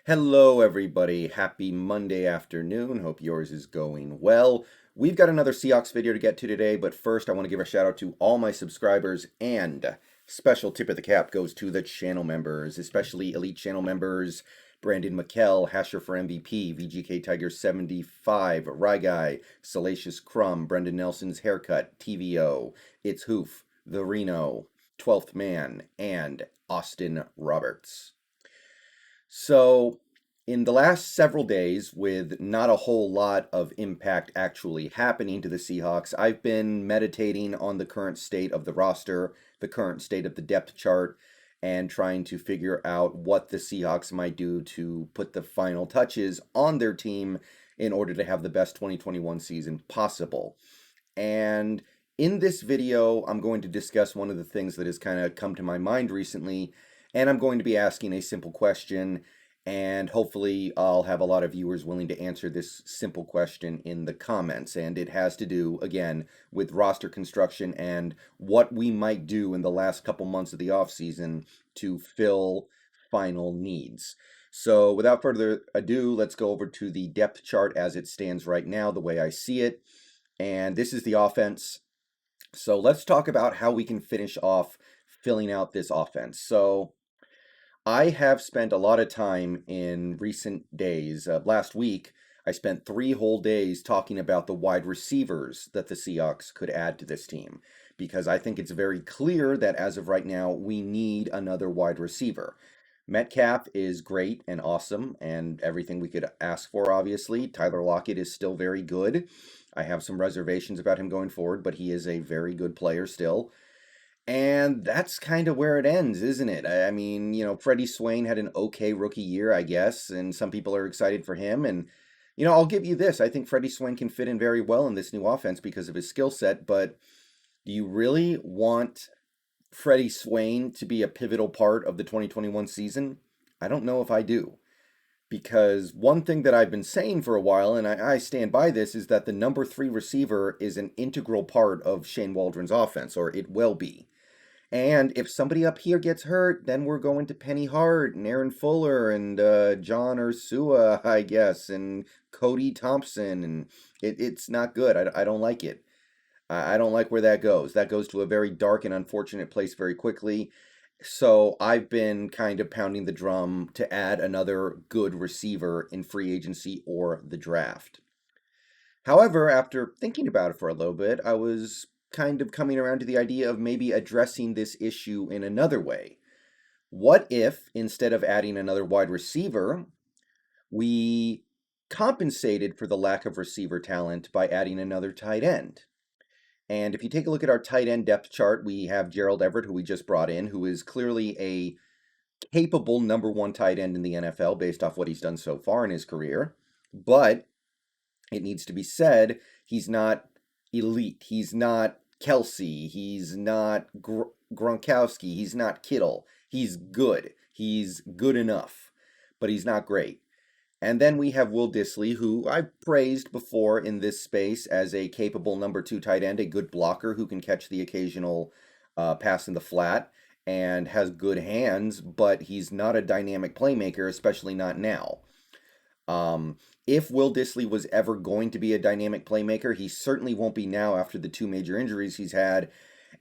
Hello, everybody. Happy Monday afternoon. Hope yours is going well. We've got another Seahawks video to get to today, but first I want to give a shout out to all my subscribers, and special tip of the cap goes to the channel members, especially elite channel members Brendon, Mikel, Hasher for MVP, VGK Tiger 75, Ryguy, Salacious, Crumb, Brendan Nelson's Haircut, TlVlO, ItsHoof, The Reno, 12th Man, and Austin Roberts. So, in the last several days, with not a whole lot of impact actually happening to the Seahawks, I've been meditating on the current state of the roster, the current state of the depth chart, and trying to figure out what the Seahawks might do to put the final touches on their team in order to have the best 2021 season possible. And in this video, I'm going to discuss one of the things that has kind of come to my mind recently, and I'm going to be asking a simple question, and hopefully I'll have a lot of viewers willing to answer this simple question in the comments. And it has to do, again, with roster construction and what we might do in the last couple months of the offseason to fill final needs. So without further ado, let's go over to the depth chart as it stands right now, the way I see it. And this is the offense. So let's talk about how we can finish off filling out this offense. So I have spent a lot of time in recent days. Last week, I spent 3 whole days talking about the wide receivers that the Seahawks could add to this team, because I think it's very clear that as of right now, we need another wide receiver. Metcalf is great and awesome and everything we could ask for, obviously. Tyler Lockett is still very good. I have some reservations about him going forward, but he is a very good player still. And that's kind of where it ends, isn't it? I mean, Freddie Swain had an okay rookie year, I guess, and some people are excited for him. And, I'll give you this. I think Freddie Swain can fit in very well in this new offense because of his skill set, but do you really want Freddie Swain to be a pivotal part of the 2021 season? I don't know if I do. Because one thing that I've been saying for a while, and I stand by this, is that the number 3 receiver is an integral part of Shane Waldron's offense, or it will be. And if somebody up here gets hurt, then we're going to Penny Hart and Aaron Fuller and John Ursua, I guess, and Cody Thompson, and it's not good. I don't like it. I don't like where that goes. That goes to a very dark and unfortunate place very quickly. So I've been kind of pounding the drum to add another good receiver in free agency or the draft. However, after thinking about it for a little bit, I was kind of coming around to the idea of maybe addressing this issue in another way. What if, instead of adding another wide receiver, we compensated for the lack of receiver talent by adding another tight end? And if you take a look at our tight end depth chart, we have Gerald Everett, who we just brought in, who is clearly a capable number 1 tight end in the NFL based off what he's done so far in his career. But it needs to be said, he's not elite. He's not Kelsey. He's not Gronkowski. He's not Kittle. He's good. He's good enough, but he's not great. And then we have Will Dissly, who I've praised before in this space as a capable number 2 tight end, a good blocker who can catch the occasional pass in the flat and has good hands, but he's not a dynamic playmaker, especially not now. If Will Dissly was ever going to be a dynamic playmaker, he certainly won't be now after the 2 major injuries he's had.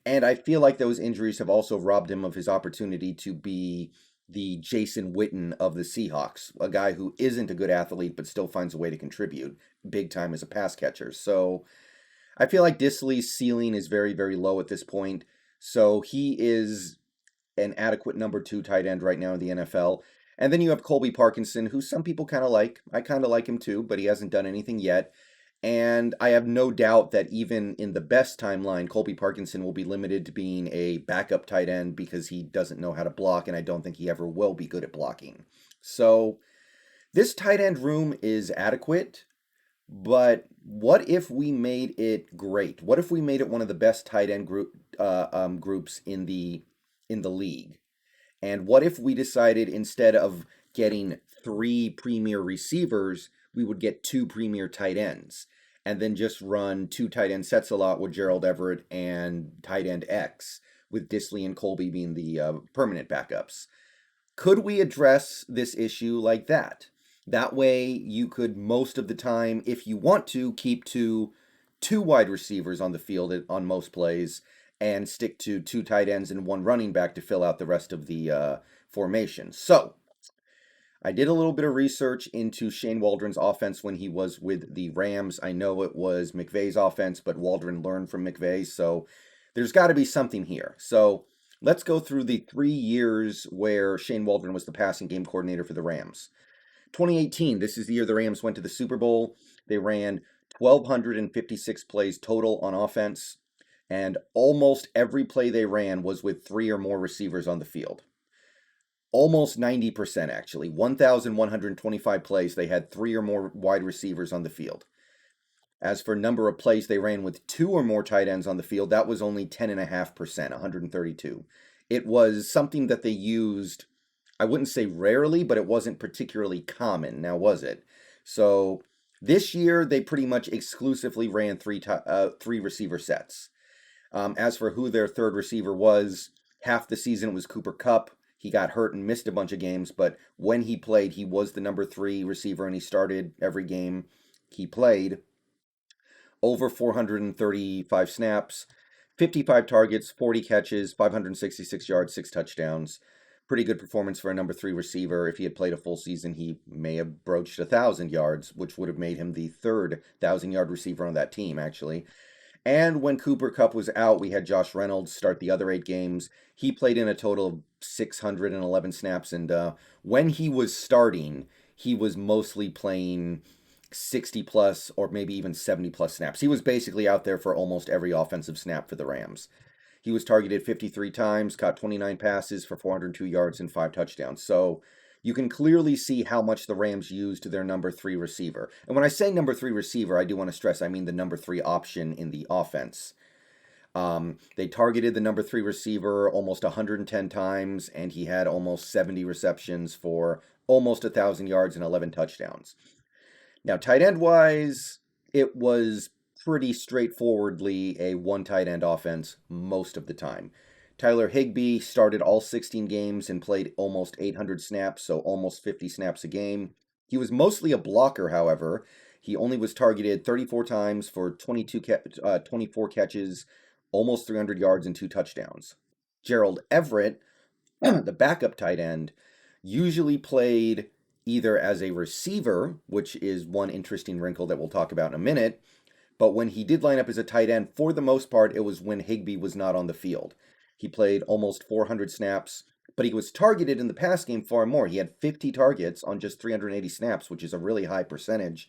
And I feel like those injuries have also robbed him of his opportunity to be the Jason Witten of the Seahawks, a guy who isn't a good athlete but still finds a way to contribute big time as a pass catcher. So I feel like Dissly's ceiling is very, very low at this point. So he is an adequate number 2 tight end right now in the NFL. And then you have Colby Parkinson, who some people kind of like. I kind of like him too, but he hasn't done anything yet. And I have no doubt that even in the best timeline, Colby Parkinson will be limited to being a backup tight end because he doesn't know how to block, and I don't think he ever will be good at blocking. So this tight end room is adequate, but what if we made it great? What if we made it one of the best tight end groups in the league? And what if we decided instead of getting 3 premier receivers, we would get 2 premier tight ends, and then just run 2 tight end sets a lot with Gerald Everett and tight end X, with Dissly and Colby being the permanent backups? Could we address this issue like that? That way, you could most of the time, if you want to, keep two wide receivers on the field on most plays and stick to two tight ends and one running back to fill out the rest of the formation. So, I did a little bit of research into Shane Waldron's offense when he was with the Rams. I know it was McVay's offense, but Waldron learned from McVay, so there's got to be something here. So let's go through the 3 years where Shane Waldron was the passing game coordinator for the Rams. 2018, this is the year the Rams went to the Super Bowl. They ran 1,256 plays total on offense, and almost every play they ran was with 3 or more receivers on the field. Almost 90%, actually. 1,125 plays, they had 3 or more wide receivers on the field. As for number of plays they ran with 2 or more tight ends on the field, that was only 10.5%, 132. It was something that they used, I wouldn't say rarely, but it wasn't particularly common, now was it? So this year, they pretty much exclusively ran three receiver sets. As for who their third receiver was, half the season it was Cooper Kupp. He got hurt and missed a bunch of games, but when he played, he was the number 3 receiver, and he started every game he played. Over 435 snaps, 55 targets, 40 catches, 566 yards, 6 touchdowns. Pretty good performance for a number 3 receiver. If he had played a full season, he may have broached 1,000 yards, which would have made him the third 1,000-yard receiver on that team, actually. And when Cooper Kupp was out, we had Josh Reynolds start the other 8 games. He played in a total of 611 snaps, and when he was starting, he was mostly playing 60 plus or maybe even 70 plus snaps. He was basically out there for almost every offensive snap for the Rams. He was targeted 53 times, caught 29 passes for 402 yards and 5 touchdowns. So you can clearly see how much the Rams used their number 3 receiver. And when I say number 3 receiver, I do want to stress I mean the number 3 option in the offense. They targeted the number 3 receiver almost 110 times, and he had almost 70 receptions for almost 1,000 yards and 11 touchdowns. Now, tight end wise, it was pretty straightforwardly a one tight end offense most of the time. Tyler Higbee started all 16 games and played almost 800 snaps, so almost 50 snaps a game. He was mostly a blocker, however. He only was targeted 34 times for 24 catches, almost 300 yards and 2 touchdowns. Gerald Everett, the backup tight end, usually played either as a receiver, which is one interesting wrinkle that we'll talk about in a minute, but when he did line up as a tight end, for the most part, it was when Higbee was not on the field. He played almost 400 snaps, but he was targeted in the pass game far more. He had 50 targets on just 380 snaps, which is a really high percentage.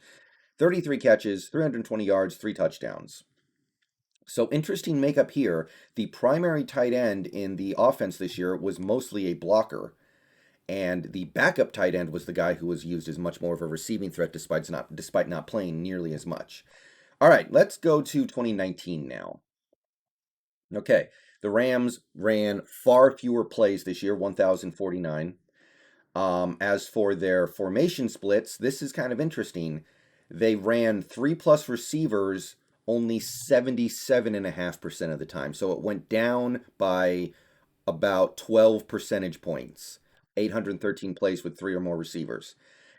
33 catches, 320 yards, 3 touchdowns. So interesting makeup here. The primary tight end in the offense this year was mostly a blocker, and the backup tight end was the guy who was used as much more of a receiving threat despite not playing nearly as much. All right, let's go to 2019 now. Okay, the Rams ran far fewer plays this year, 1,049. As for their formation splits, this is kind of interesting. They ran 3+ receivers only 77.5% of the time. So it went down by about 12 percentage points. 813 plays with 3 or more receivers.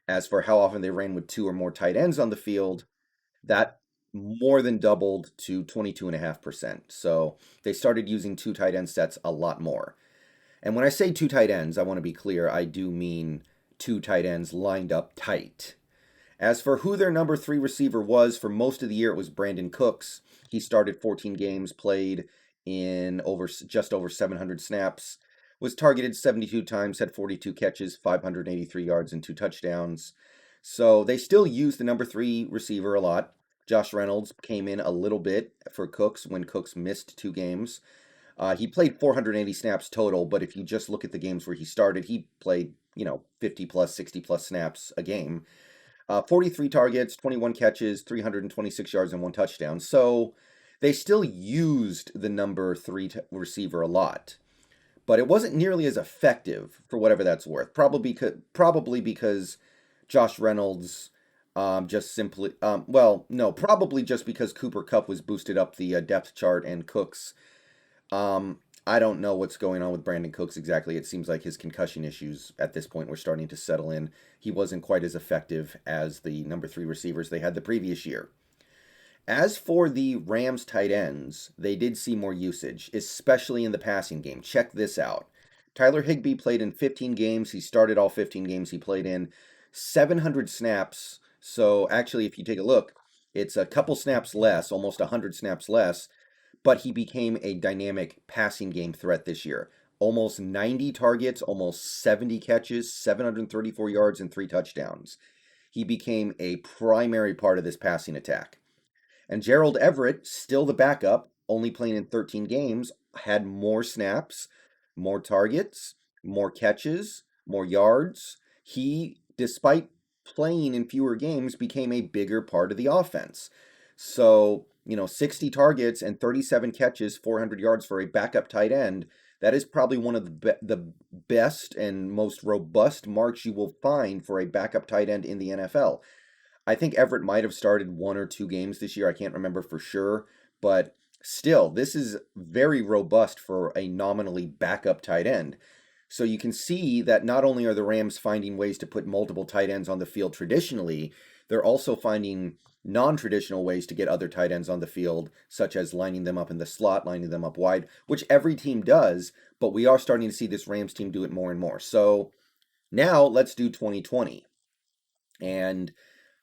As for how often they ran with 2 or more tight ends on the field, that more than doubled to 22.5%. So they started using 2 tight end sets a lot more. And when I say 2 tight ends, I want to be clear, I do mean 2 tight ends lined up tight. As for who their number 3 receiver was, for most of the year it was Brandon Cooks. He started 14 games, played in just over 700 snaps, was targeted 72 times, had 42 catches, 583 yards, and 2 touchdowns. So they still used the number 3 receiver a lot. Josh Reynolds came in a little bit for Cooks when Cooks missed 2 games. He played 480 snaps total, but if you just look at the games where he started, he played, 50 plus, 60 plus snaps a game. 43 targets, 21 catches, 326 yards, and 1 touchdown. So they still used the number 3 receiver a lot, but it wasn't nearly as effective for whatever that's worth. Probably because Josh Reynolds probably just because Cooper Kupp was boosted up the depth chart and Cooks. I don't know what's going on with Brandon Cooks exactly. It seems like his concussion issues at this point were starting to settle in. He wasn't quite as effective as the number three receivers they had the previous year. As for the Rams tight ends, they did see more usage, especially in the passing game. Check this out. Tyler Higbee played in 15 games. He started all 15 games he played in. 700 snaps. So actually, if you take a look, it's a couple snaps less, almost 100 snaps less, but he became a dynamic passing game threat this year. Almost 90 targets, almost 70 catches, 734 yards, and 3 touchdowns. He became a primary part of this passing attack. And Gerald Everett, still the backup, only playing in 13 games, had more snaps, more targets, more catches, more yards. He, despite playing in fewer games, became a bigger part of the offense. So, 60 targets and 37 catches, 400 yards for a backup tight end. That is probably one of the best and most robust marks you will find for a backup tight end in the NFL. I think Everett might have started 1 or 2 games this year. I can't remember for sure, but still, this is very robust for a nominally backup tight end. So you can see that not only are the Rams finding ways to put multiple tight ends on the field traditionally, they're also finding non-traditional ways to get other tight ends on the field, such as lining them up in the slot, lining them up wide, which every team does, but we are starting to see this Rams team do it more and more. So now let's do 2020. And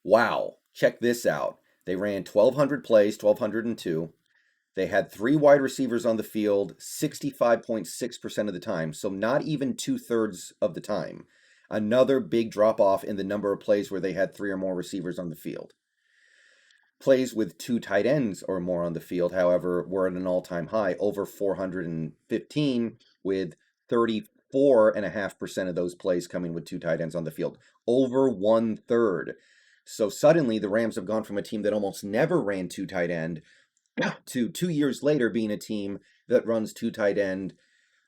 wow, check this out. They ran 1,200 plays, 1,202. They had 3 wide receivers on the field 65.6% of the time, so not even 2/3 of the time. Another big drop off in the number of plays where they had 3 or more receivers on the field. Plays with 2 tight ends or more on the field, however, were at an all-time high, over 415, with 34.5% of those plays coming with 2 tight ends on the field. Over 1/3. So suddenly the Rams have gone from a team that almost never ran 2 tight end to 2 years later being a team that runs 2 tight end.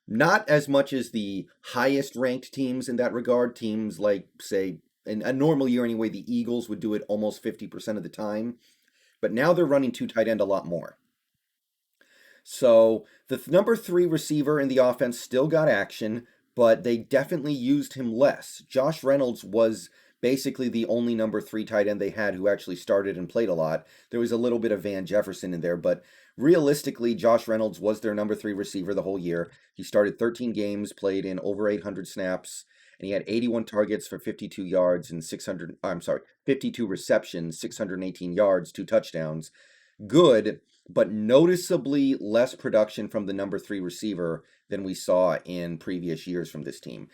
Not as much as the highest ranked teams in that regard. Teams like, say, in a normal year anyway, the Eagles would do it almost 50% of the time. But now they're running 2 tight end a lot more. So the number 3 receiver in the offense still got action, but they definitely used him less. Josh Reynolds was basically the only number 3 tight end they had who actually started and played a lot. There was a little bit of Van Jefferson in there, but realistically, Josh Reynolds was their number 3 receiver the whole year. He started 13 games, played in over 800 snaps, and he had 81 targets for 52 yards and 52 receptions, 618 yards, 2 touchdowns. Good, but noticeably less production from the number 3 receiver than we saw in previous years from this team.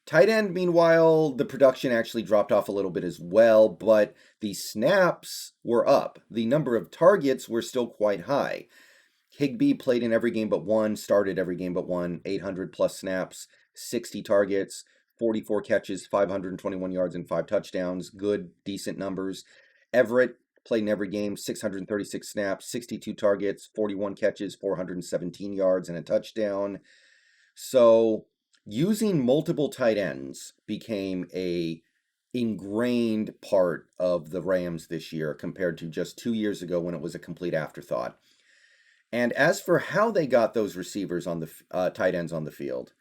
Tight end, meanwhile, the production actually dropped off a little bit as well, but the snaps were up. The number of targets were still quite high. Higbee played in every game but one, started every game but one, 800 plus snaps, 60 targets, 44 catches, 521 yards, and 5 touchdowns. Good, decent numbers. Everett played in every game, 636 snaps, 62 targets, 41 catches, 417 yards, and a touchdown. So using multiple tight ends became a ingrained part of the Rams this year compared to just 2 years ago when it was a complete afterthought. And as for how they got those receivers on the tight ends on the field,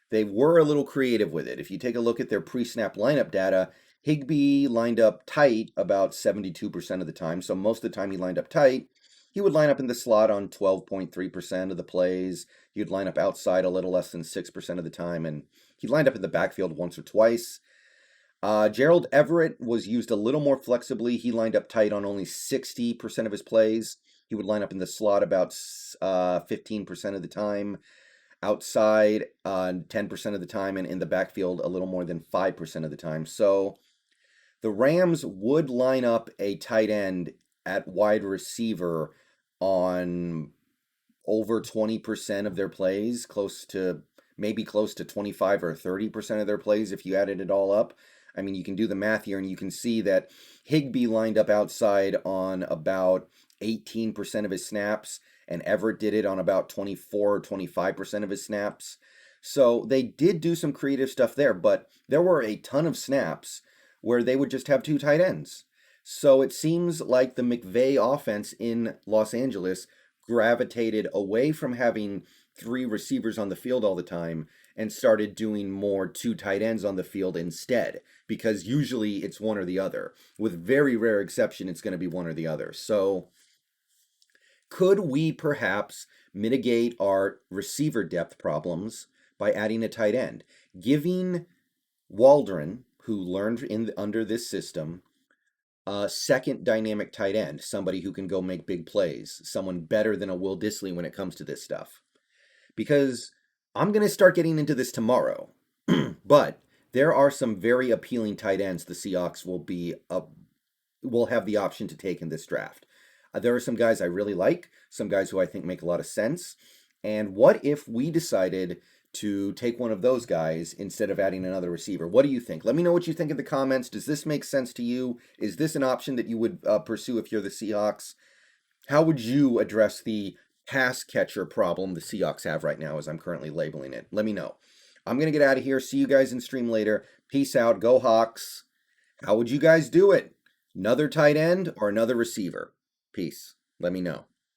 they were a little creative with it. If you take a look at their pre-snap lineup data, Higbee lined up tight about 72% of the time. So most of the time he lined up tight. He would line up in the slot on 12.3% of the plays. He would line up outside a little less than 6% of the time. And he lined up in the backfield once or twice. Gerald Everett was used a little more flexibly. He lined up tight on only 60% of his plays. He would line up in the slot about 15% of the time. Outside 10% of the time, and in the backfield a little more than 5% of the time. So the Rams would line up a tight end at wide receiver on over 20% of their plays, close to 25 or 30% of their plays if you added it all up. I mean, you can do the math here and you can see that Higbee lined up outside on about 18% of his snaps, and Everett did it on about 24 or 25% of his snaps. So they did do some creative stuff there, but there were a ton of snaps where they would just have 2 tight ends. So it seems like the McVay offense in Los Angeles gravitated away from having 3 receivers on the field all the time and started doing more 2 tight ends on the field instead, because usually it's one or the other. With very rare exception, it's going to be one or the other. So could we perhaps mitigate our receiver depth problems by adding a tight end, giving Waldron, who learned under this system, a second dynamic tight end, somebody who can go make big plays, someone better than a Will Dissly when it comes to this stuff? Because I'm going to start getting into this tomorrow, but there are some very appealing tight ends the Seahawks will have the option to take in this draft. There are some guys I really like, some guys who I think make a lot of sense. And what if we decided to take one of those guys instead of adding another receiver? What do you think? Let me know what you think in the comments. Does this make sense to you? Is this an option that you would pursue if you're the Seahawks? How would you address the pass catcher problem the Seahawks have right now, as I'm currently labeling it? Let me know. I'm going to get out of here. See you guys in stream later. Peace out. Go Hawks. How would you guys do it? Another tight end or another receiver? Peace. Let me know.